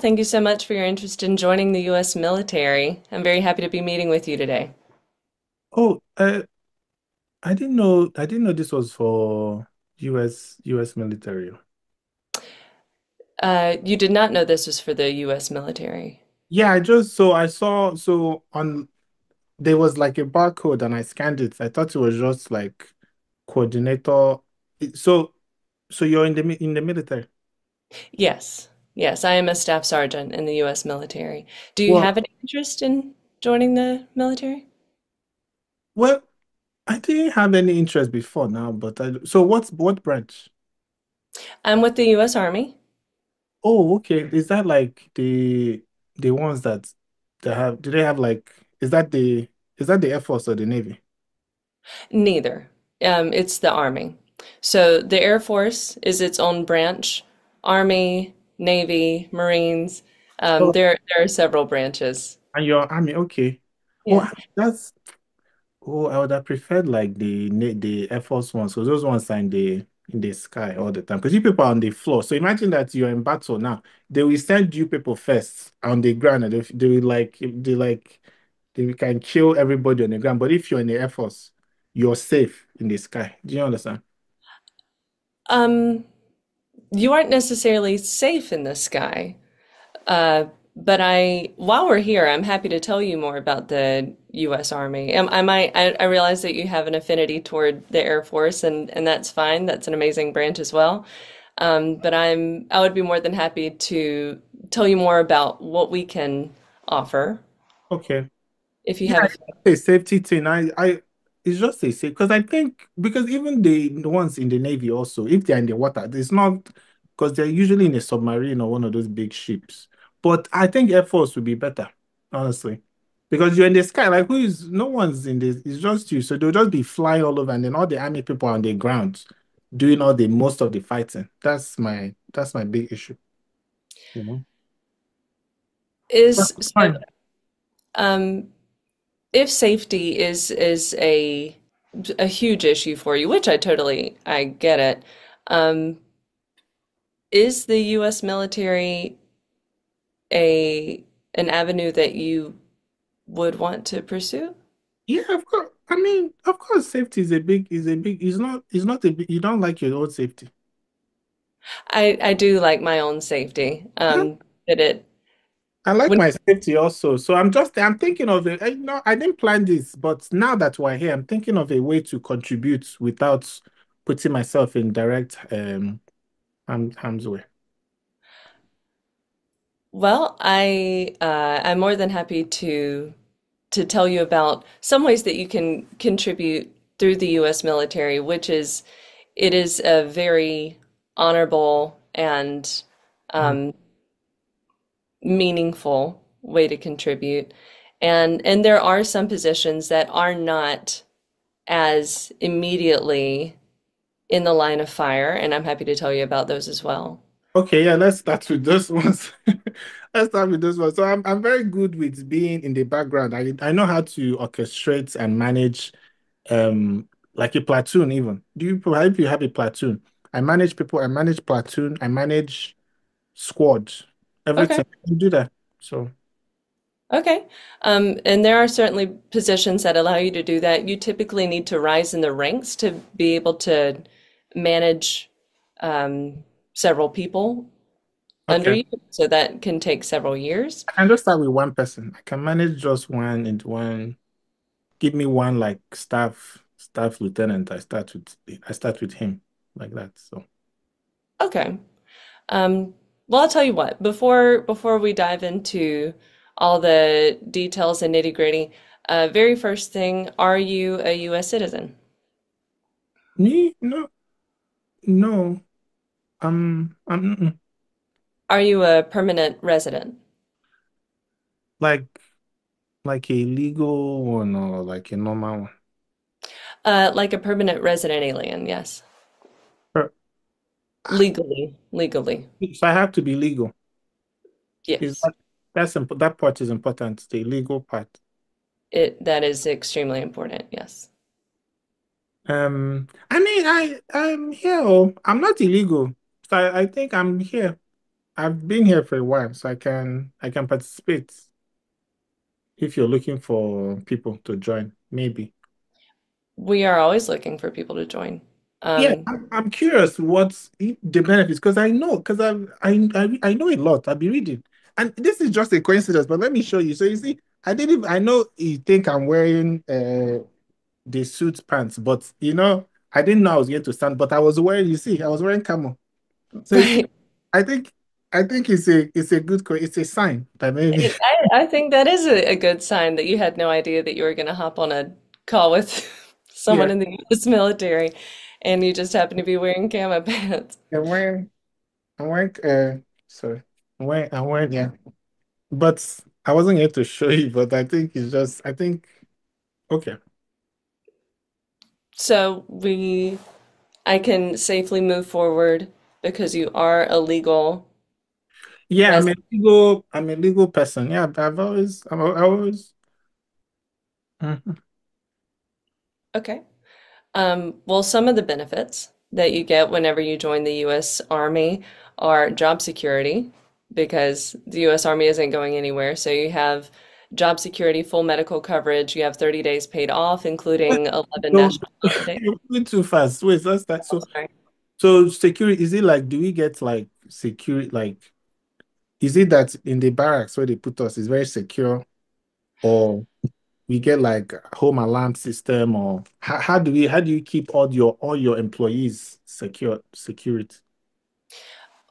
Thank you so much for your interest in joining the U.S. military. I'm very happy to be meeting with you today. Oh, I didn't know this was for US military. You did not know this was for the U.S. military. Yeah, I saw on there was like a barcode and I scanned it. I thought it was just like coordinator. So so you're in in the military. Yes, yes, I am a staff sergeant in the U.S. military. Do you Well, have any interest in joining the military? well, I didn't have any interest before now, but so what branch? I'm with the U.S. Army. Oh, okay. Is that like the ones that have do they have like is that the Air Force or the Navy? Neither. It's the Army. So the Air Force is its own branch. Army, Navy, Marines. There are several branches. And your army, okay. Oh, Yeah. that's oh, I would have preferred like the Air Force ones. So those ones are in the sky all the time. Because you people are on the floor. So imagine that you're in battle now. They will send you people first on the ground, and they will they can kill everybody on the ground. But if you're in the Air Force, you're safe in the sky. Do you understand? Um, you aren't necessarily safe in the sky. Uh, but while we're here, I'm happy to tell you more about the U.S. Army. I realize that you have an affinity toward the Air Force, and that's fine. That's an amazing branch as well. But I would be more than happy to tell you more about what we can offer Okay. if you Yeah, have a it's a safety thing. It's just a safe because I think because even the ones in the Navy also, if they're in the water, it's not because they're usually in a submarine or one of those big ships. But I think Air Force would be better, honestly, because you're in the sky. Like no one's in this. It's just you, so they'll just be flying all over, and then all the army people are on the ground doing all the most of the fighting. That's my big issue. You know. is But so fine. um, if safety is a huge issue for you, which I get it. Um, is the U.S. military a an avenue that you would want to pursue? Yeah, of course. I mean, of course, safety is a big. It's not a big. You don't like your own safety. I do like my own safety. Huh? That it I like when my safety also. So I'm thinking of it. I didn't plan this, but now that we're here, I'm thinking of a way to contribute without putting myself in direct harm's way. well, I'm more than happy to tell you about some ways that you can contribute through the U.S. military, which is it is a very honorable and Mm. um, meaningful way to contribute. And there are some positions that are not as immediately in the line of fire, and I'm happy to tell you about those as well. Okay, yeah, let's start with those ones. Let's start with those ones. So I'm very good with being in the background. I know how to orchestrate and manage like a platoon even. Do you if you have a platoon? I manage people, I manage platoon, I manage squad, Okay. everything. I can do that. So Okay. And there are certainly positions that allow you to do that. You typically need to rise in the ranks to be able to manage several people under okay. you. So that can take several years. I can just start with one person. I can manage just one into one. Give me one like staff lieutenant. I start with him like that. So Okay. Well, I'll tell you what, before we dive into all the details and nitty-gritty, very first thing, are you a US citizen? me, no. Are you a permanent resident? Like like a legal one or like a normal one. Like a permanent resident alien, yes. Per- Legally, So I have to be legal. Is yes. that that part is important, the legal part. That is extremely important, yes. I mean I'm here. Oh, I'm not illegal. So I think I'm here. I've been here for a while, so I can participate if you're looking for people to join, maybe. We are always looking for people to join. Yeah, Um, I'm curious what's the benefits because I know because I know a lot. I've been reading, and this is just a coincidence. But let me show you. So you see, I know you think I'm wearing the suit pants, but I didn't know I was going to stand. But I was wearing. You see, I was wearing camo. So you see, right. I think it's a good it's a sign that maybe I think that is a good sign that you had no idea that you were going to hop on a call with yeah someone in the US military and you just happen to be wearing camo pants. I'm wearing I'm wearing sorry I'm wearing yeah. But I wasn't here to show you, but I think okay. So I can safely move forward because you are a legal Yeah, resident. I'm a legal person. Yeah, I always Mhm. Okay. Well, some of the benefits that you get whenever you join the U.S. Army are job security, because the U.S. Army isn't going anywhere. So you have job security, full medical coverage. You have 30 days paid off, including 11 So national holidays. you're moving too fast. Wait, that's that. Oh, So sorry. so security, is it like do we get like security like is it that in the barracks where they put us is very secure or we get like home alarm system or how do you keep all your employees security?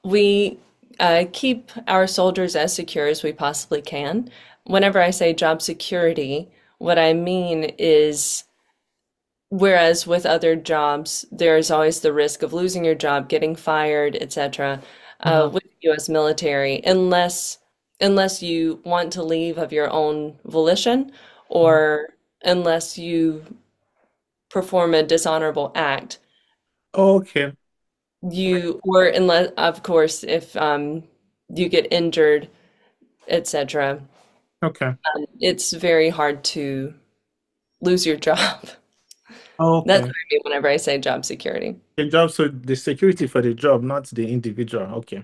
We keep our soldiers as secure as we possibly can. Whenever I say job security, what I mean is whereas with other jobs, there's always the risk of losing your job, getting fired, etc. Uh-huh. With the U.S. military, unless you want to leave of your own volition, or unless you perform a dishonorable act, Okay. or unless, of course, if you get injured, etc. Okay. It's very hard to lose your job. That's Okay. what I mean whenever I say job security. The job, so the security for the job, not the individual. Okay.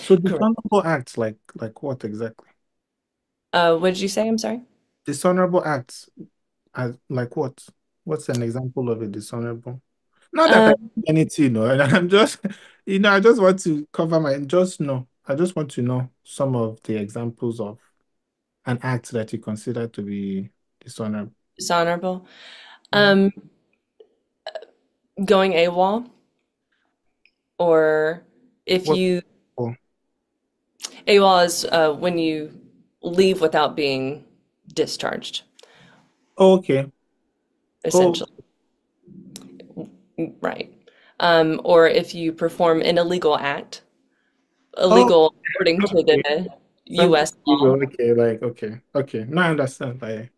So Correct. dishonorable acts, like what exactly? What did you say? I'm sorry. Dishonorable acts, like what? What's an example of a dishonorable? Not that I Um, do anything, and I'm just, I just want to cover just know. I just want to know some of the examples of an act that you consider to be dishonorable. dishonorable. Mm. Um, Going AWOL, or if What? you Oh, AWOL is when you leave without being discharged, okay. Oh, essentially. Right. Or if you perform an illegal act, oh, illegal according to okay. the Something U.S. law. legal. Okay, like okay. Now I understand. Like,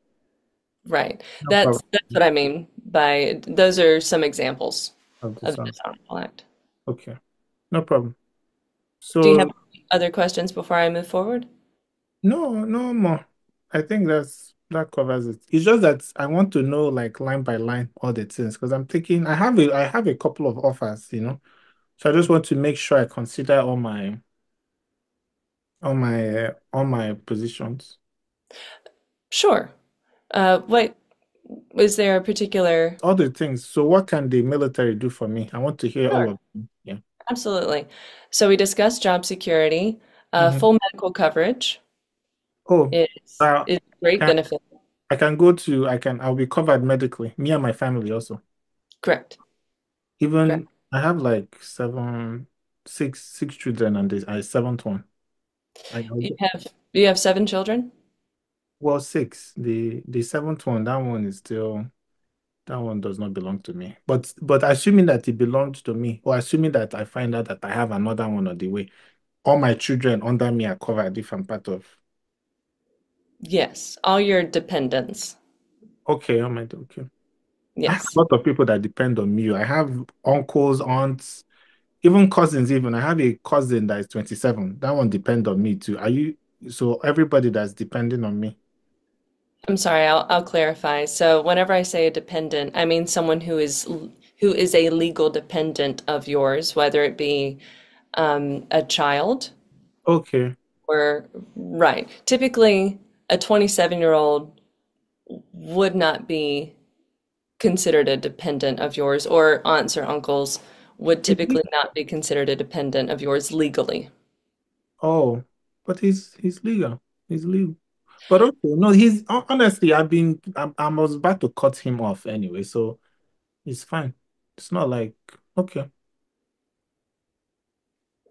Right. no That's problem. what I mean by those are some examples Of of this one. dishonorable act. Okay, no problem. Do you have So other questions before I move forward? no more. I think that covers it. It's just that I want to know like line by line all the things because I'm thinking I have a couple of offers. So I just want to make sure I consider all my positions, Sure. What was there a particular? all the things. So what can the military do for me? I want to hear all Sure, of them. Yeah. absolutely. So we discussed job security. Mhm. Full medical coverage Oh, uh, is a I great can benefit. I'll be covered medically, me and my family also. Correct. Correct. Even I have like six children and this I seventh one. You have you have 7 children? Well, six. The seventh one, that one does not belong to me. But assuming that it belongs to me, or assuming that I find out that I have another one on the way, all my children under me are covered if I'm part of. Yes. All your dependents. Okay, okay. I have a Yes. lot of people that depend on me. I have uncles, aunts, even cousins. Even I have a cousin that is 27. That one depends on me too. So everybody that's depending on me. I'm sorry, I'll clarify. So whenever I say a dependent, I mean someone who is a legal dependent of yours, whether it be a child. Okay. Or, right. Typically, a 27-year-old would not be considered a dependent of yours, or aunts or uncles would typically not be considered a dependent of yours legally. Oh, but he's legal. He's legal. But okay, no, he's honestly, I was about to cut him off anyway, so it's fine. It's not like okay,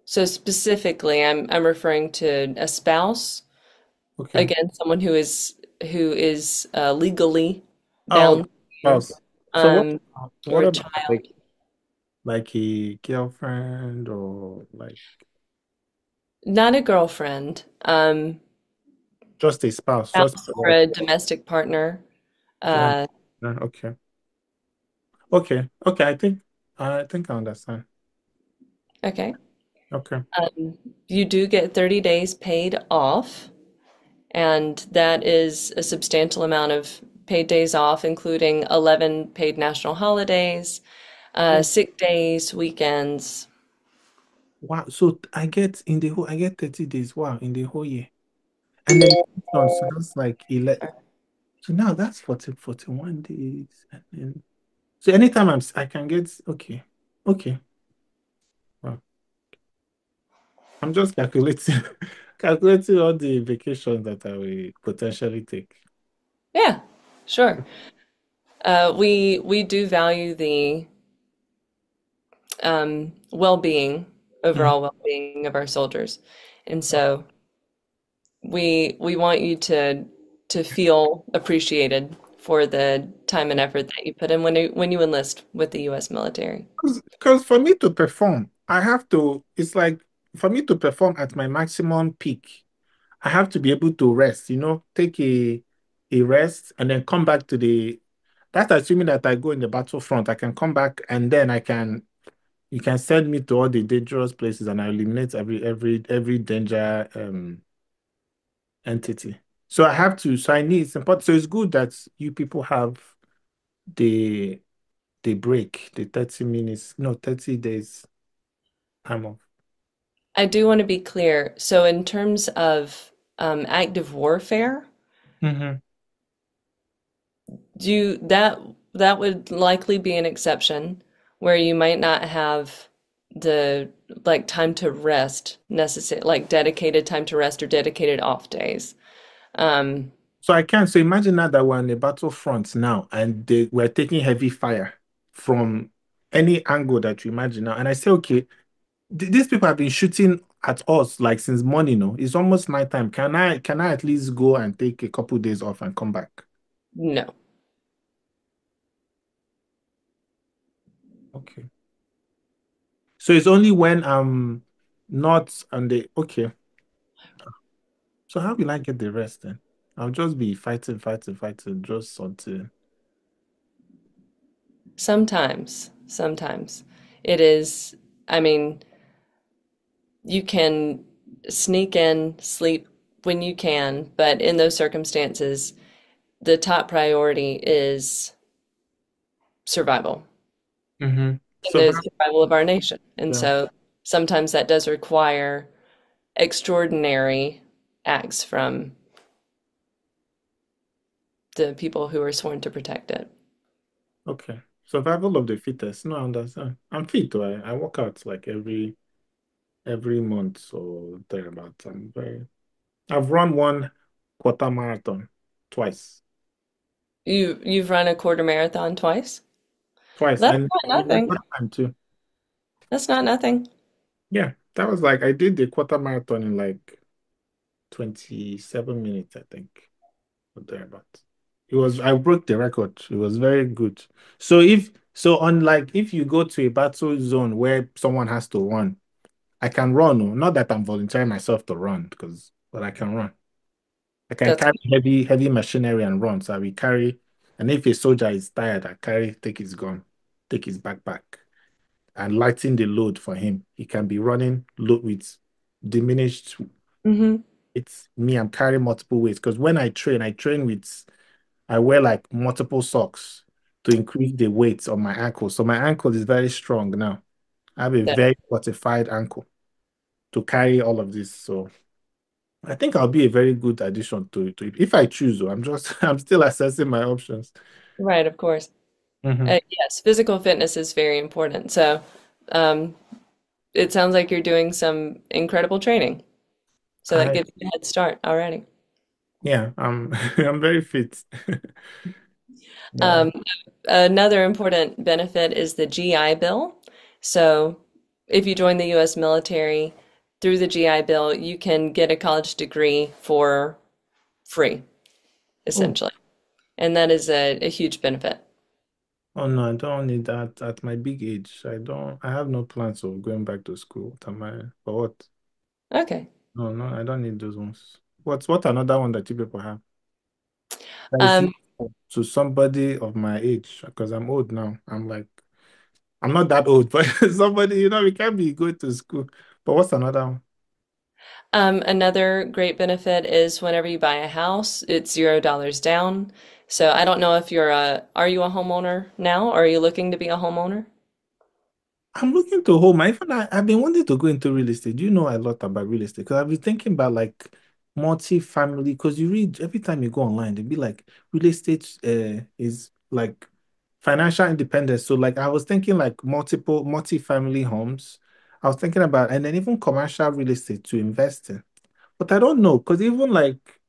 So specifically, I'm referring to a spouse, okay. again, someone who is legally Oh, bound to you, spouse. So or what a about child. like a girlfriend or like Not a girlfriend, just a spouse, just spouse or like a domestic partner. yeah. Uh, Okay. Okay. Okay, I think I understand. okay. Okay. Um, you do get 30 days paid off, and that is a substantial amount of paid days off, including 11 paid national holidays, Oh, sick days, weekends. wow. So I get 30 days. Wow, in the whole year. And then so that's like 11. So now that's 41 days. And then so anytime I can get okay. Okay. Wow. I'm just calculating calculating all the vacations that I will potentially take. Yeah, sure. We do value the well-being, Mhm. overall well-being of our soldiers, and so we want you to feel appreciated for the time and effort that you put in when you enlist with the U.S. military. Because for me to perform, it's like for me to perform at my maximum peak, I have to be able to rest, take a rest and then come back to that's assuming that I go in the battlefront. I can come back and then you can send me to all the dangerous places and I eliminate every danger entity. So I need, it's important. So it's good that you people have the, the break, the 30 minutes, no, 30 days time off. I do want to be clear. So in terms of active warfare, Hmm. that would likely be an exception where you might not have the like time to rest necessary, like dedicated time to rest or dedicated off days. Um, So I can. So imagine now that we're on the battlefront now and we're taking heavy fire from any angle that you imagine now. And I say, okay, these people have been shooting at us like since morning, no? It's almost nighttime. Can I at least go and take a couple days off and come back? no. Okay. So it's only when I'm not on the okay. So how will I get the rest then? I'll just be fighting, fighting, fighting, just until Sometimes it is, I mean, you can sneak in, sleep when you can, but in those circumstances, the top priority is survival hmm. and So the survival of our nation. And yeah. so sometimes that does require extraordinary acts from the people who are sworn to protect it. Okay. Survival of the fittest. No, I understand. I'm fit, though. I work out like every month or thereabouts. I've run one quarter marathon twice. You've run a quarter marathon twice? Twice. That's And not my nothing. first time too. That's not nothing. Yeah. That was like I did the quarter marathon in like 27 minutes, I think. Or thereabouts. I broke the record. It was very good. Unlike if you go to a battle zone where someone has to run, I can run. Oh. Not that I'm volunteering myself to run, but I can run. I can That's carry heavy machinery and run. So I will carry, and if a soldier is tired, take his gun, take his backpack, and lighten the load for him. He can be running load with diminished. hmm It's me. I'm carrying multiple weights because when I train with, I wear like multiple socks to increase the weight on my ankle. So my ankle is very strong now. I have a that very fortified ankle. to carry all of this. So I think I'll be a very good addition to it. If I choose, though, I'm just I'm still assessing my options. Right, of course. Hmm. Yes, physical fitness is very important. So, um, it sounds like you're doing some incredible training. So that I gives you a head start already. Yeah, I'm I'm very fit. Yeah. Um, Another important benefit is the GI Bill. So, if you join the US military through the GI Bill, you can get a college degree for free, Oh, essentially. And that is a huge benefit. oh no, I don't need that at my big age. I have no plans of going back to school. For what? Okay. No, no, I don't need those ones. What another one that you people have? That is Um, useful to somebody of my age, because I'm old now. I'm not that old, but somebody, we can't be going to school. But what's another one? Another great benefit is whenever you buy a house, it's $0 down. So I don't know if are you a homeowner now? Or are you looking to be a homeowner? I'm looking to home. I've been wanting to go into real estate. Do you know a lot about real estate? Because I've been thinking about like multi-family. Because you read every time you go online, they be like real estate is like financial independence. So like I was thinking like multi-family homes. I was thinking about and then even commercial real estate to invest in. But I don't know because even like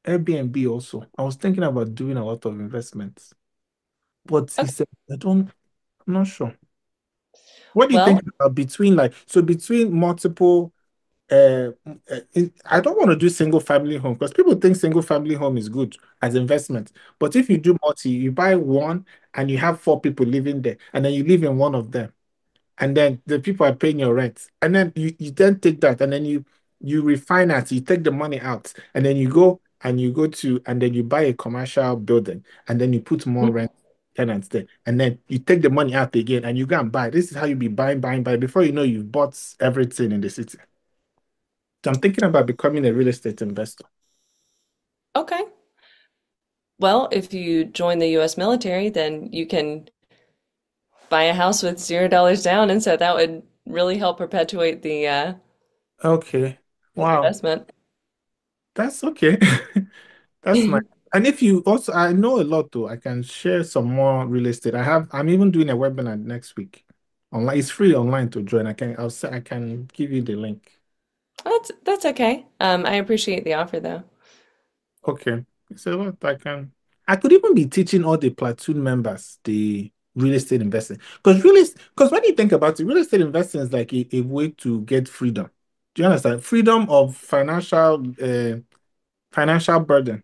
Airbnb also, I was thinking about doing a lot of investments. But Okay. it's I'm not sure. What do you think Well, about between multiple I don't want to do single family home because people think single family home is good as investment. But if you do multi, you buy one and you have four people living there, and then you live in one of them and then the people are paying your rent. And then you then take that and then you refinance, you take the money out, and then and then you buy a commercial building and then you put more rent tenants there. And then you take the money out again and you go and buy. This is how you be buying, buying, buying. Before you know you've bought everything in the city. So I'm thinking about becoming a real estate investor. okay. Well, if you join the US military, then you can buy a house with $0 down, and so that would really help perpetuate Okay. the Wow. investment. That's okay. That's nice. And if you also, I know a lot though. I can share some more real estate. I'm even doing a webinar next week. Online, it's free online to join. I can give you the link. That's okay. I appreciate the offer though. Okay. It's a lot. I could even be teaching all the platoon members the real estate investing. Because when you think about it, real estate investing is like a way to get freedom. Do you understand? Freedom of financial burden.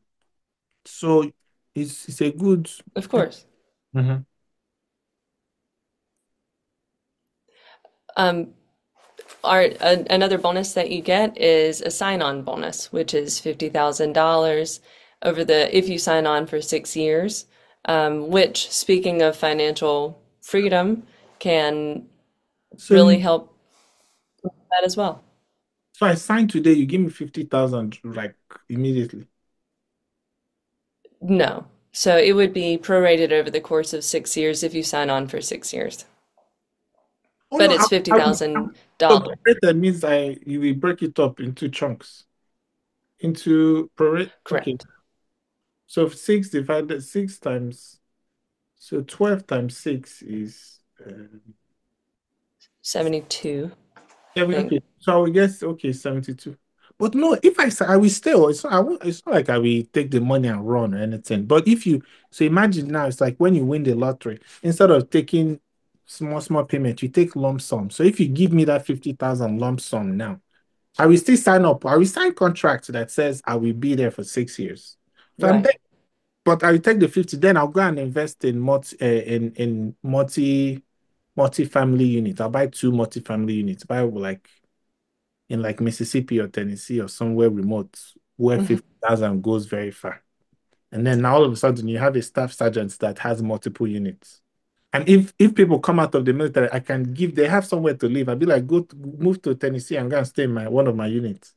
So it's a good. Of course. Mhm. Um, Another bonus that you get is a sign-on bonus, which is $50,000 over the if you sign on for 6 years. Which, speaking of financial freedom, can So really you help that as well. so I signed today, you give me 50,000 like immediately. No. So it would be prorated over the course of 6 years if you sign on for 6 years. Oh But no, it's so $50,000. prorated means I you will break it up into chunks. Into prorate. Okay. Correct. So 6 times 12 times 6 is 72, I yeah, think. okay. So I will guess okay, 72. But no, if I will still, it's not like I will take the money and run or anything. But so imagine now, it's like when you win the lottery, instead of taking small payment, you take lump sum. So if you give me that 50,000 lump sum now, I will still sign up. I will sign contract that says I will be there for 6 years. So I'm Right. there, but I will take the 50, then I'll go and invest in multi-family units. I'll buy two multi-family units, buy like in like Mississippi or Tennessee or somewhere remote where Mhm. 50,000 goes very far. And then now all of a sudden you have a staff sergeant that has multiple units. And if people come out of the military, they have somewhere to live. I'd be like, move to Tennessee and go and stay in my one of my units.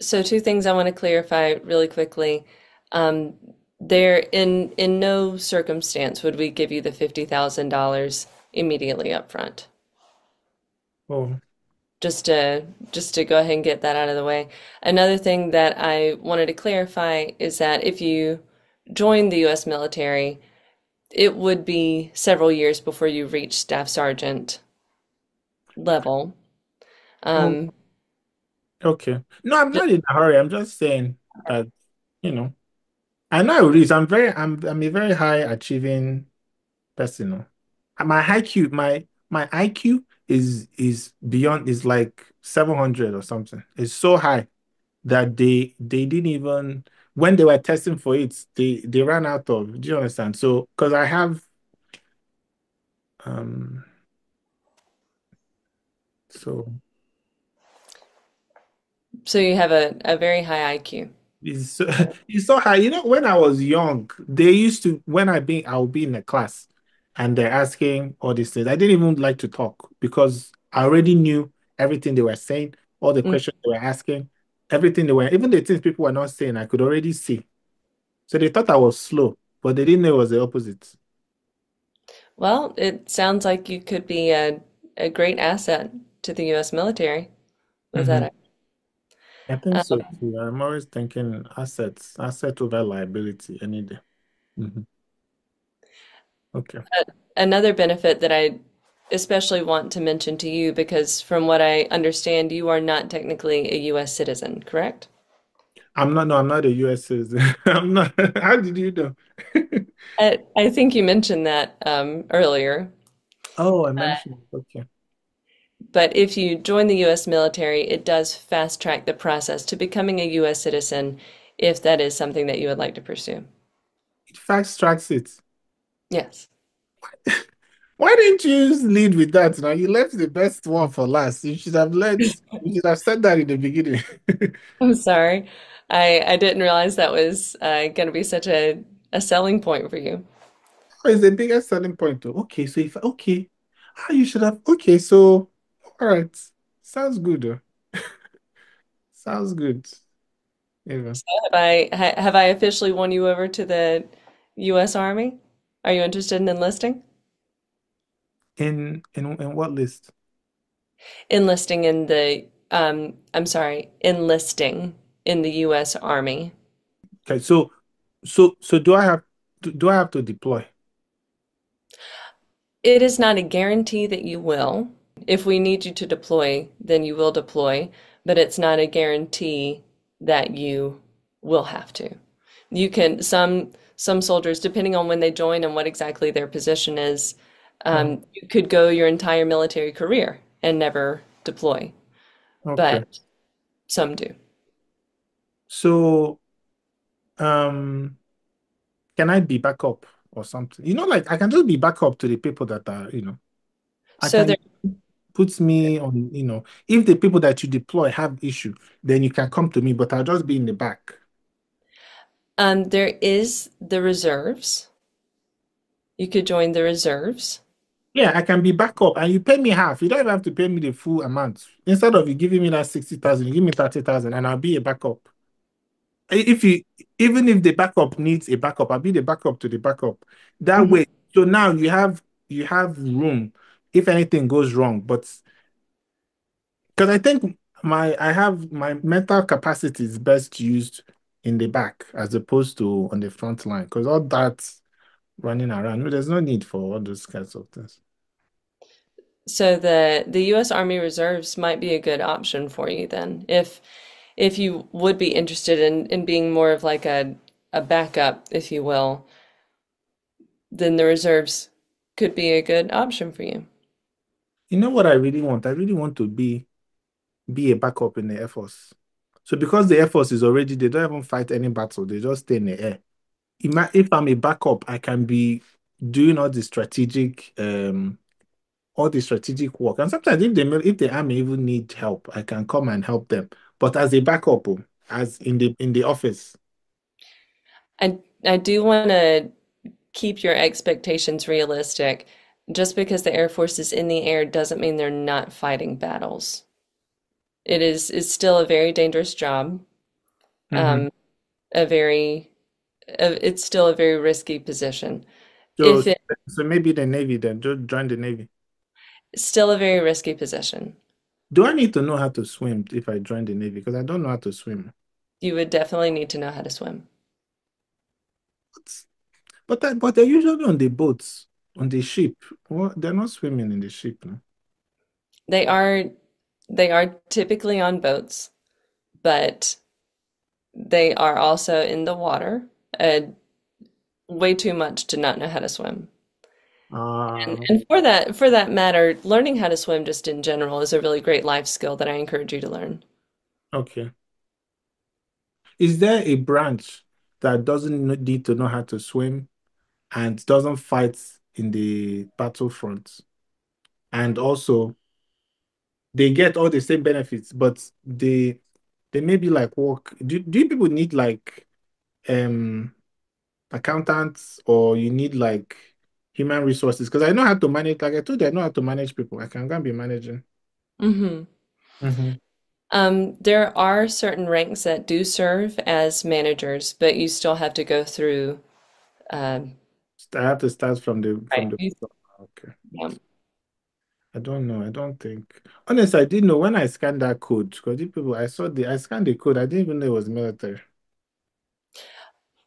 So two things I want to clarify really quickly. Um, there in no circumstance would we give you the $50,000 immediately up front. Oh. just to just to go ahead and get that out of the way. Another thing that I wanted to clarify is that if you join the US military, it would be several years before you reach staff sergeant level. Oh, Um, okay. No, I'm j- not in a hurry. I'm just saying that, you know, I know it is. I'm a very high achieving person. No? My IQ, my IQ is beyond is like 700 or something. It's so high that they didn't even when they were testing for it, they ran out of. Do you understand? So because I have um so so you have a very high IQ. it's so, it's so high. You know, when I was young, they used to when I'll be in a class and they're asking all these things. I didn't even like to talk because I already knew everything they were saying, all the Mm. questions they were asking, everything they were, even the things people were not saying, I could already see. So they thought I was slow, but they didn't know it was the opposite. Well, it sounds like you could be a great asset to the US military with Mhm. that. I think so Um, too. I'm always thinking asset over liability any day. Mhm. Okay. Another benefit that I especially want to mention to you, because from what I understand, you are not technically a US citizen, correct? I'm not a US citizen. I'm not. How did you know? I think you mentioned that earlier. Oh, I mentioned. Okay. But if you join the US military, it does fast track the process to becoming a US citizen if that is something that you would like to pursue. It fast tracks it. Yes. Why didn't you lead with that? Now you left the best one for last. You should have said that in the beginning. I'm sorry. I didn't realize that was going to be such a selling point for you. It's the biggest selling point though. Okay. Ah, you should have okay, so all right. Sounds good though. Sounds good. Even. Have I officially won you over to the US Army? Are you interested in enlisting? In what list? Enlisting in the I'm sorry, enlisting in the US Army. Okay, so do I have to deploy? It is not a guarantee that you will. If we need you to deploy, then you will deploy, but it's not a guarantee that you will have to. You can some soldiers, depending on when they join and what exactly their position is, Oh, you could go your entire military career and never deploy, okay. but some do. So can I be backup or something? You know, like I can just be backup to the people that are, I So can put me on, if the people that you deploy have issue, then you can come to me, but I'll just be in the back. there is the reserves. You could join the reserves. Yeah, I can be backup and you pay me half. You don't even have to pay me the full amount. Instead of you giving me that 60,000, you give me 30,000 and I'll be a backup. If you even if the backup needs a backup, I'll be the backup to the backup. That Mhm. way, so now you have room if anything goes wrong. But because I think I have my mental capacity is best used in the back as opposed to on the front line. Because all that running around, no, there's no need for all those kinds of things. So the U.S. Army Reserves might be a good option for you then, if you would be interested in being more of like a backup, if you will, then the reserves could be a good option for you. You know what I really want? I really want to be a backup in the Air Force. So because the Air Force is already, they don't even fight any battle, they just stay in the air. If I'm a backup, I can be doing all the strategic work. And sometimes if the army even need help, I can come and help them. But as a backup, as in the office. I do want to keep your expectations realistic. Just because the Air Force is in the air doesn't mean they're not fighting battles. It's still a very dangerous job. Hmm. Um, a very it's still a very risky position. So If it's so maybe the Navy then just join the Navy. still a very risky position. Do I need to know how to swim if I join the Navy? Because I don't know how to swim. You would definitely need to know how to swim. But they're usually on the boats, on the ship. Well, they're not swimming in the ship, no? They are they are typically on boats, but they are also in the water, way too much to not know how to swim. Ah, And for that matter, learning how to swim just in general is a really great life skill that I encourage you to learn. okay. Is there a branch that doesn't need to know how to swim and doesn't fight in the battlefront? And also, they get all the same benefits, but they maybe like work. Do you people need like um accountants or you need like human resources? Because I know how to manage, like I told you, I know how to manage people. I can go and be managing. Hmm. Hmm. There are certain ranks that do serve as managers, but you still have to go through, um, I have to start from the right. okay. Yeah. I don't know. I don't think. Honestly, I didn't know when I scanned that code because people I scanned the code. I didn't even know it was military.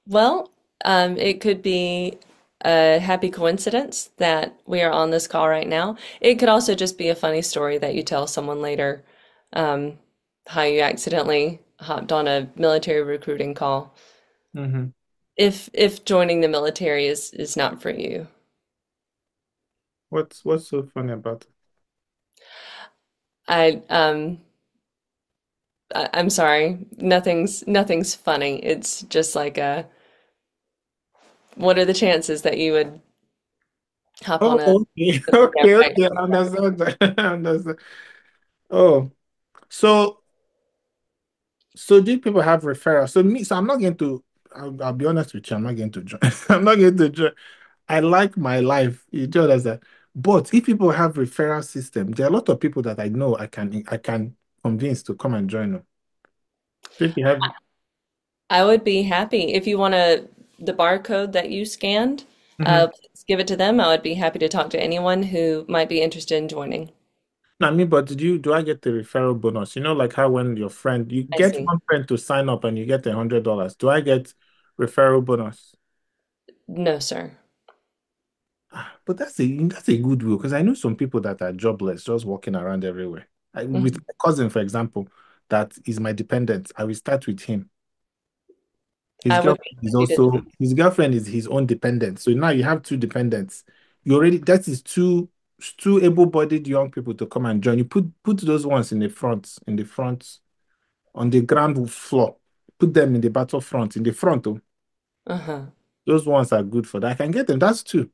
Well, it could be a happy coincidence that we are on this call right now. It could also just be a funny story that you tell someone later, um, how you accidentally hopped on a military recruiting call. Hmm. If joining the military is not for you. What's so funny about it? I I'm sorry. Nothing's funny. It's just like a what are the chances that you would hop Oh, on a okay, yeah, okay, right. okay. I understand. I understand. Oh, so do people have referrals? So I'm not going to. I'll be honest with you. I'm not going to join. I'm not going to join. I like my life. You do understand. But if people have referral system, there are a lot of people that I know I can convince to come and join them. So if you have, I would be happy if you want the barcode that you scanned, mhm. please give it to them. I would be happy to talk to anyone who might be interested in joining. No, I mean, but do I get the referral bonus? You know, like how when your friend you I get see. one friend to sign up and you get $100. Do I get referral bonus? No, sir. But that's a good rule because I know some people that are jobless, just walking around everywhere. With Mhm. my cousin, for example, that is my dependent. I will start with him. I would be happy to. His girlfriend is his own dependent. So now you have two dependents. You already that is two able-bodied young people to come and join. You put those ones in the front on the ground floor. Put them in the battlefront, in the front. Oh. Uh-huh. Those ones are good for that. I can get them. That's two.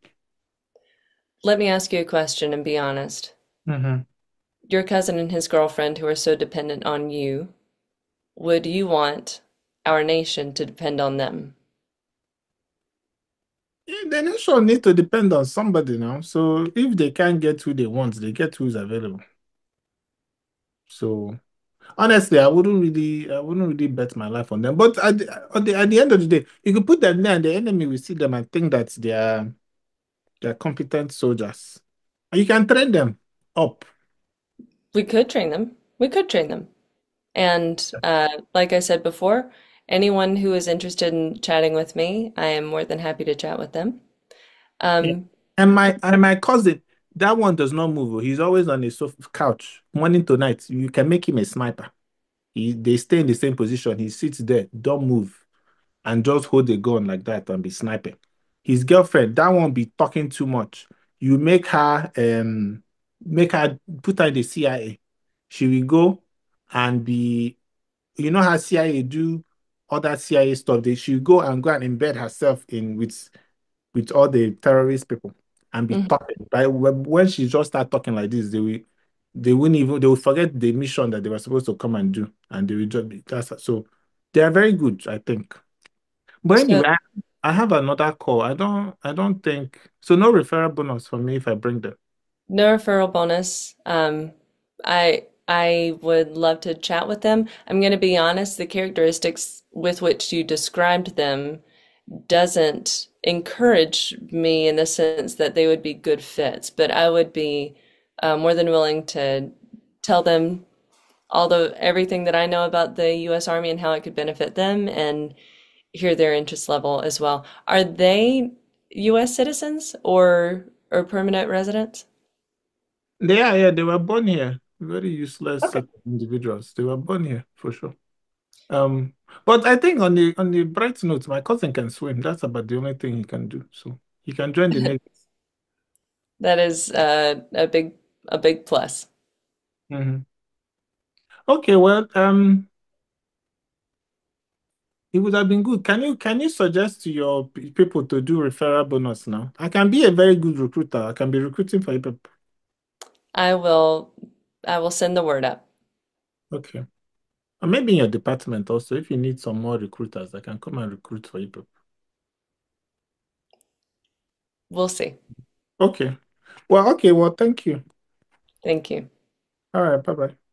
Let me ask you a question and be honest. Mm-hmm. Your cousin and his girlfriend who are so dependent on you, would you want our nation to depend on them? The nation need to depend on somebody now. So if they can't get who they want, they get who's available. So honestly, I wouldn't really bet my life on them. But at the end of the day, you could put them there and the enemy will see them and think that they're competent soldiers. And you can train them up. We could train them. We could train them. And like I said before, anyone who is interested in chatting with me, I am more than happy to chat with them. Yeah. Um, And my cousin, that one does not move. Oh. He's always on his sofa couch, morning to night. You can make him a sniper. They stay in the same position. He sits there, don't move, and just hold a gun like that and be sniping. His girlfriend, that one be talking too much. You make her put her in the CIA. She will go and be, you know how CIA do other CIA stuff. She will go and embed herself in with all the terrorist people and be mhm. talking. But when she just start talking like this, they will forget the mission that they were supposed to come and do, and they will just be so they are very good, I think. But So anyway, I have another call. I don't think so. No referral bonus for me if I bring them. no referral bonus. I would love to chat with them. I'm going to be honest, the characteristics with which you described them doesn't encourage me in the sense that they would be good fits, but I would be more than willing tell them all the everything that I know about the US Army and how it could benefit them and hear their interest level as well. Are they US citizens or permanent residents? They were born here. Very useless Okay. set of individuals. They were born here for sure. Um, but I think on the bright note, my cousin can swim. That's about the only thing he can do. So he can join the Navy. That is a big plus. Mhm. Okay, well, it would have been good. Can you suggest to your people to do referral bonus now? I can be a very good recruiter. I can be recruiting for you people. I will I will send the word up. Okay. Or maybe in your department also, if you need some more recruiters, I can come and recruit for you people. We'll see. Okay. Well, okay. Well, thank you. Thank you. All right. Bye bye.